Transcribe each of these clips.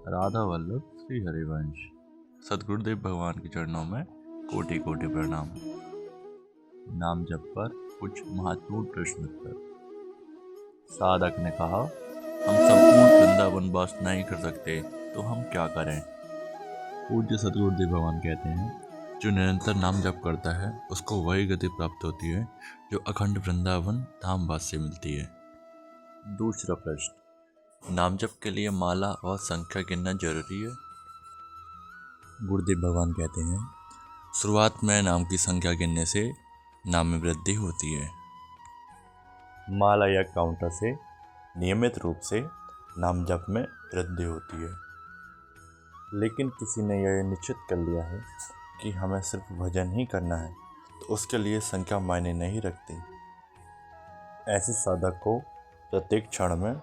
राधा वल्लभ श्री हरिवंश। सद्गुरुदेव भगवान के चरणों में कोटि कोटि प्रणाम। नाम जप पर कुछ महत्वपूर्ण प्रश्न उत्तर। साधक ने कहा, हम संपूर्ण वृंदावन वास नहीं कर सकते तो हम क्या करें। पूज्य सद्गुरुदेव भगवान कहते हैं, जो निरंतर नाम जप करता है उसको वही गति प्राप्त होती है जो अखंड वृंदावन धाम वास से मिलती है। दूसरा प्रश्न, नाम जप के लिए माला और संख्या गिनना जरूरी है। गुरुदेव भगवान कहते हैं, शुरुआत में नाम की संख्या गिनने से नाम में वृद्धि होती है। माला या काउंटर से नियमित रूप से नाम जप में वृद्धि होती है। लेकिन किसी ने यह निश्चित कर लिया है कि हमें सिर्फ भजन ही करना है तो उसके लिए संख्या मायने नहीं रखती। ऐसे साधक को प्रत्येक क्षण में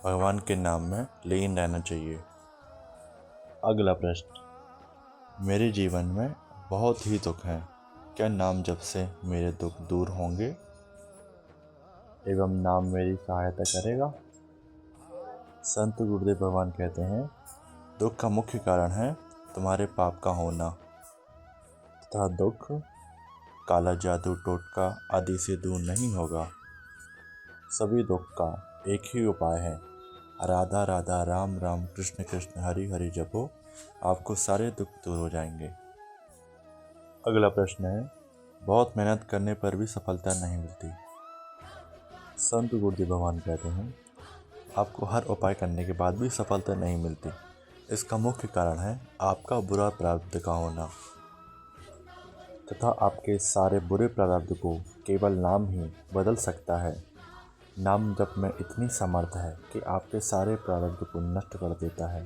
भगवान के नाम में लीन रहना चाहिए। अगला प्रश्न, मेरे जीवन में बहुत ही दुख हैं, क्या नाम जप से मेरे दुख दूर होंगे एवं नाम मेरी सहायता करेगा। संत गुरुदेव भगवान कहते हैं, दुख का मुख्य कारण है तुम्हारे पाप का होना तथा दुख काला जादू टोटका आदि से दूर नहीं होगा। सभी दुख का एक ही उपाय है, राधा राधा राम राम कृष्ण कृष्ण हरि हरि जपो, आपको सारे दुख दूर हो जाएंगे। अगला प्रश्न है, बहुत मेहनत करने पर भी सफलता नहीं मिलती। संत गुरुदेव भगवान कहते हैं, आपको हर उपाय करने के बाद भी सफलता नहीं मिलती। इसका मुख्य कारण है आपका बुरा प्रारब्ध का होना तथा आपके सारे बुरे प्रारब्ध को केवल नाम ही बदल सकता है। नाम जप में इतनी सामर्थ्य है कि आपके सारे प्रारब्ध को नष्ट कर देता है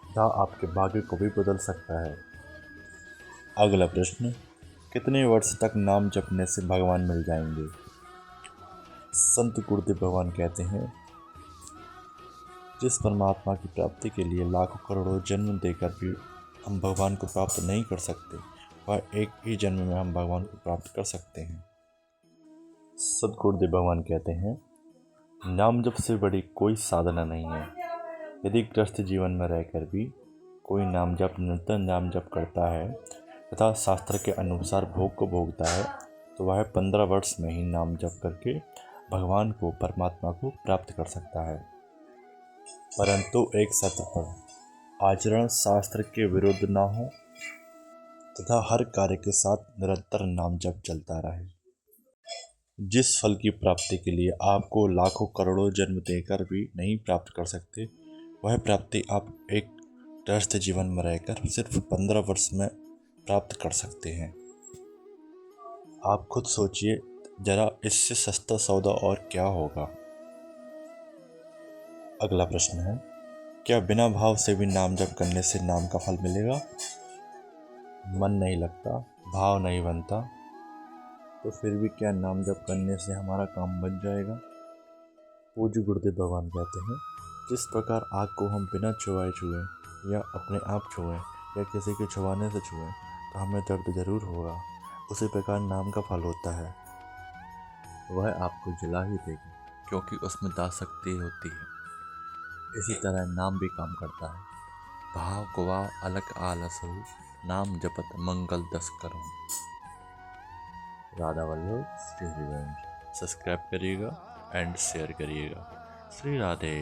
तथा आपके भाग्य को भी बदल सकता है। अगला प्रश्न, कितने वर्ष तक नाम जपने से भगवान मिल जाएंगे। संत गुरुदेव भगवान कहते हैं, जिस परमात्मा की प्राप्ति के लिए लाखों करोड़ों जन्म देकर भी हम भगवान को प्राप्त नहीं कर सकते, वह एक ही जन्म में हम भगवान को प्राप्त कर सकते हैं। सद्गुरुदेव भगवान कहते हैं, नाम जप से बड़ी कोई साधना नहीं है। यदि गृहस्थ जीवन में रहकर भी कोई नाम जप निरंतर नाम जप करता है तथा शास्त्र के अनुसार भोग को भोगता है तो वह 15 वर्ष में ही नाम जप करके भगवान को परमात्मा को प्राप्त कर सकता है। परंतु एक शर्त पर, आचरण शास्त्र के विरुद्ध न हो तथा हर कार्य के साथ निरंतर नाम जप चलता रहे। जिस फल की प्राप्ति के लिए आपको लाखों करोड़ों जन्म देकर भी नहीं प्राप्त कर सकते, वह प्राप्ति आप एक गृहस्थ जीवन में रहकर सिर्फ 15 वर्ष में प्राप्त कर सकते हैं। आप खुद सोचिए जरा, इससे सस्ता सौदा और क्या होगा। अगला प्रश्न है, क्या बिना भाव से भी नाम जप करने से नाम का फल मिलेगा। मन नहीं लगता, भाव नहीं बनता, तो फिर भी क्या नाम जप करने से हमारा काम बन जाएगा। पूज्य गुरुदेव भगवान कहते हैं, जिस प्रकार आग को हम बिना छुआए छुए या अपने आप छुएं या किसी के छुआने से छुएं तो हमें दर्द जरूर होगा, उसी प्रकार नाम का फल होता है, वह आपको जला ही देगा क्योंकि उसमें दासक्ति होती है। इसी तरह नाम भी काम करता है। भाव गुवा अलग आलस हो, नाम जपत मंगल दस करो। राधा वल्लभ श्री हरिवंश। सब्सक्राइब करिएगा एंड शेयर करिएगा। श्री राधे।